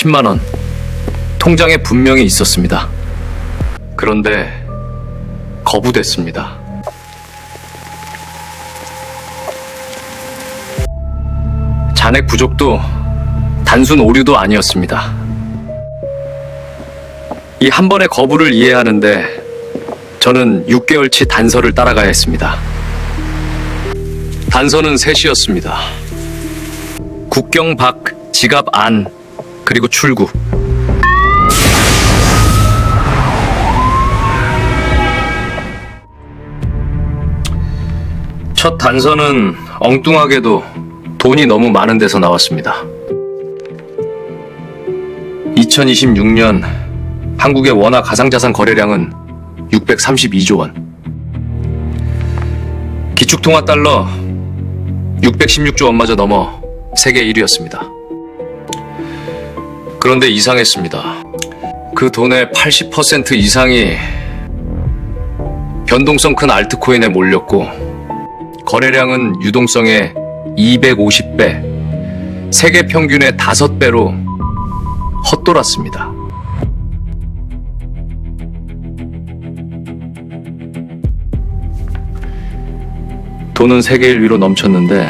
10만 원 통장에 분명히 있었습니다. 그런데 거부됐습니다. 잔액 부족도 단순 오류도 아니었습니다. 이 한 번의 거부를 이해하는데 저는 6개월치 단서를 따라가야 했습니다. 단서는 셋이었습니다. 국경 밖, 지갑 안, 그리고 출구. 첫 단서는 엉뚱하게도 돈이 너무 많은 데서 나왔습니다. 2026년 한국의 원화 가상자산 거래량은 632조 원. 기축통화 달러 616조 원마저 넘어 세계 1위였습니다. 그런데 이상했습니다. 그 돈의 80% 이상이 변동성 큰 알트코인에 몰렸고 거래량은 유동성의 250배, 세계 평균의 5배로 헛돌았습니다. 돈은 세계 1위로 넘쳤는데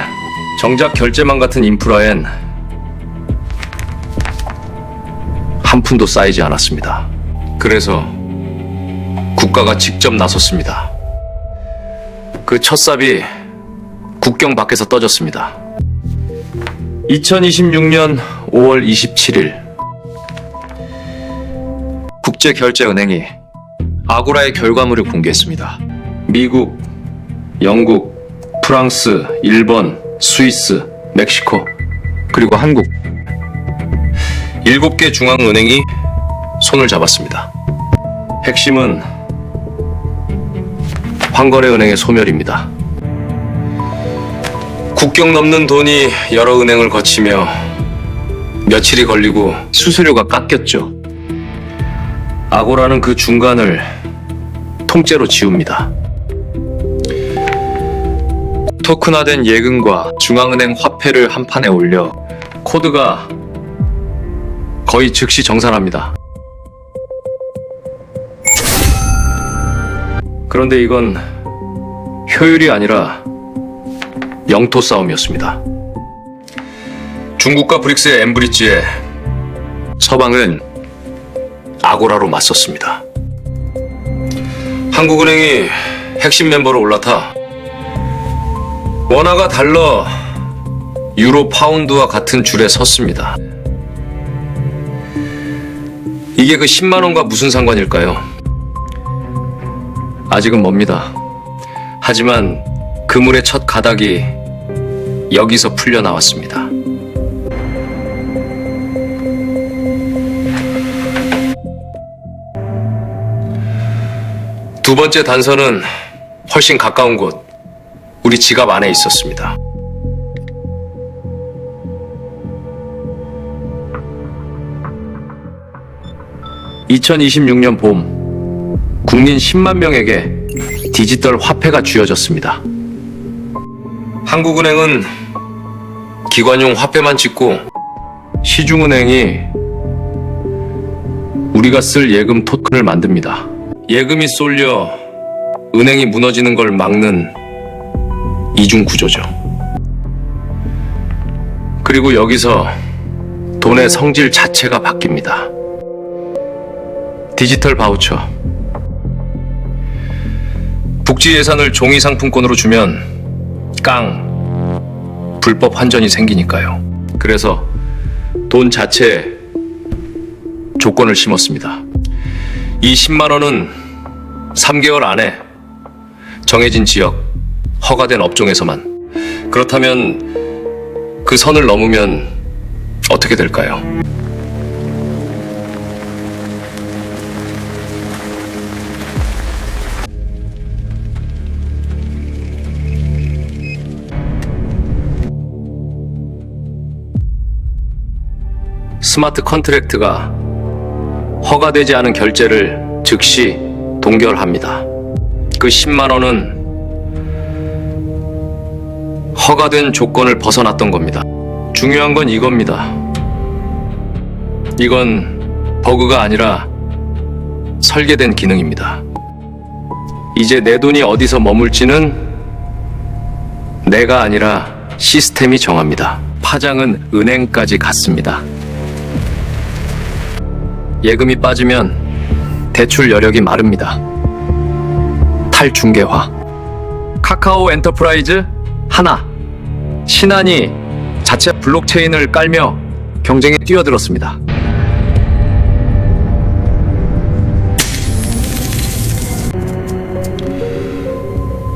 정작 결제망 같은 인프라엔 한 푼도 쌓이지 않았습니다. 그래서 국가가 직접 나섰습니다. 그 첫삽이 국경 밖에서 떠졌습니다. 2026년 5월 27일 국제결제은행이 아고라의 결과물을 공개했습니다. 미국, 영국, 프랑스, 일본, 스위스, 멕시코, 그리고 한국 7개 중앙은행이 손을 잡았습니다. 핵심은 황거래은행의 소멸입니다. 국경 넘는 돈이 여러 은행을 거치며 며칠이 걸리고 수수료가 깎였죠. 아고라는 그 중간을 통째로 지웁니다. 토큰화된 예금과 중앙은행 화폐를 한 판에 올려 코드가 거의 즉시 정산합니다. 그런데 이건 효율이 아니라 영토 싸움이었습니다. 중국과 브릭스의 엠브리지에 서방은 아고라로 맞섰습니다. 한국은행이 핵심 멤버로 올라타 원화가 달러, 유로, 파운드와 같은 줄에 섰습니다. 이게 그 10만 원과 무슨 상관일까요? 아직은 멉니다. 하지만 그물의 첫 가닥이 여기서 풀려 나왔습니다. 두 번째 단서는 훨씬 가까운 곳, 우리 지갑 안에 있었습니다. (2026년) 봄 국민 10만 명에게 디지털 화폐가 쥐어졌습니다. 한국은행은 기관용 화폐만 찍고 시중은행이 우리가 쓸 예금 토큰을 만듭니다. 예금이 쏠려 은행이 무너지는 걸 막는 이중 구조죠. 그리고 여기서 돈의 성질 자체가 바뀝니다. 디지털 바우처. 국지 예산을 종이 상품권으로 주면 깡 불법 환전이 생기니까요. 그래서 돈 자체에 조건을 심었습니다. 이 10만 원은 3개월 안에 정해진 지역, 허가된 업종에서만. 그렇다면 그 선을 넘으면 어떻게 될까요? 스마트 컨트랙트가 허가되지 않은 결제를 즉시 동결합니다. 그 10만 원은 허가된 조건을 벗어났던 겁니다. 중요한 건 이겁니다. 이건 버그가 아니라 설계된 기능입니다. 이제 내 돈이 어디서 머물지는 내가 아니라 시스템이 정합니다. 파장은 은행까지 갔습니다. 예금이 빠지면 대출 여력이 마릅니다. 탈중개화. 카카오 엔터프라이즈 하나. 신한이 자체 블록체인을 깔며 경쟁에 뛰어들었습니다.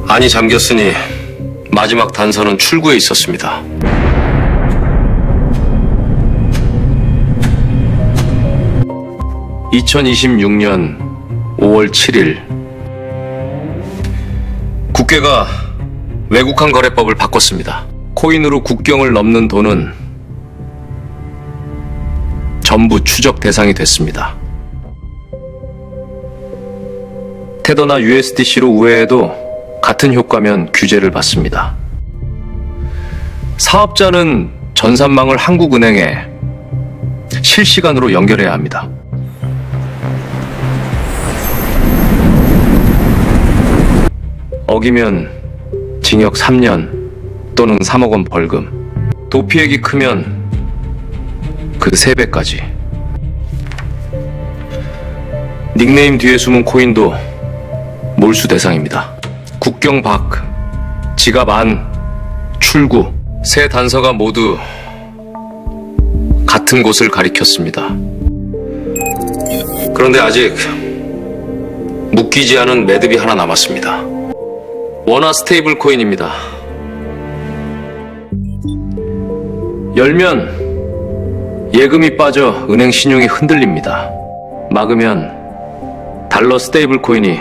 안이 잠겼으니 마지막 단서는 출구에 있었습니다. (2026년 5월 7일) 국회가 외국환 거래법을 바꿨습니다. 코인으로 국경을 넘는 돈은 전부 추적 대상이 됐습니다. 테더나 USDC로 우회해도 같은 효과면 규제를 받습니다. 사업자는 전산망을 한국은행에 실시간으로 연결해야 합니다. 어기면 징역 3년 또는 3억 원 벌금, 도피액이 크면 그 3배까지. 닉네임 뒤에 숨은 코인도 몰수 대상입니다. 국경 밖, 지갑 안, 출구, 세 단서가 모두 같은 곳을 가리켰습니다. 그런데 아직 묶이지 않은 매듭이 하나 남았습니다. 원화 스테이블 코인입니다. 열면 예금이 빠져 은행 신용이 흔들립니다. 막으면 달러 스테이블 코인이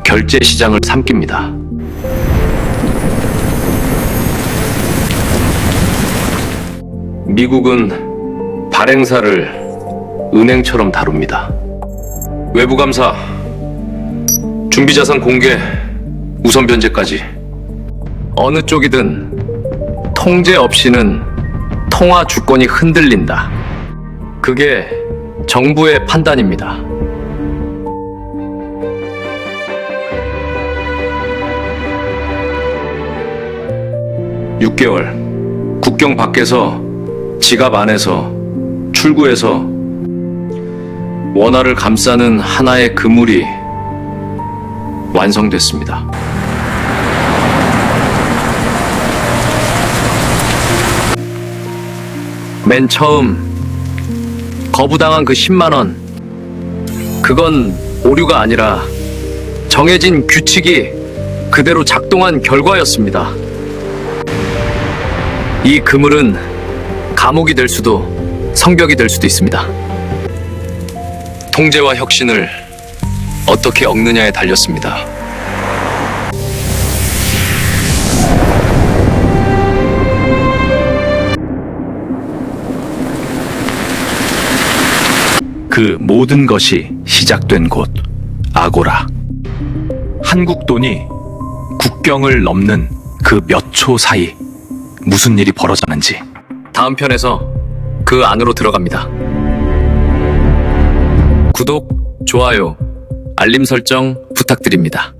결제 시장을 삼킵니다. 미국은 발행사를 은행처럼 다룹니다. 외부 감사, 준비자산 공개, 우선 변제까지. 어느 쪽이든 통제 없이는 통화 주권이 흔들린다. 그게 정부의 판단입니다. (6개월) 국경 밖에서, 지갑 안에서, 출구에서 원화를 감싸는 하나의 그물이 완성됐습니다. 맨 처음 거부당한 그 10만 원, 그건 오류가 아니라 정해진 규칙이 그대로 작동한 결과였습니다. 이 그물은 감옥이 될 수도 성벽이 될 수도 있습니다. 통제와 혁신을 어떻게 얻느냐에 달렸습니다. 그 모든 것이 시작된 곳, 아고라. 한국 돈이 국경을 넘는 그 몇 초 사이 무슨 일이 벌어졌는지 다음 편에서 그 안으로 들어갑니다. 구독, 좋아요, 알림 설정 부탁드립니다.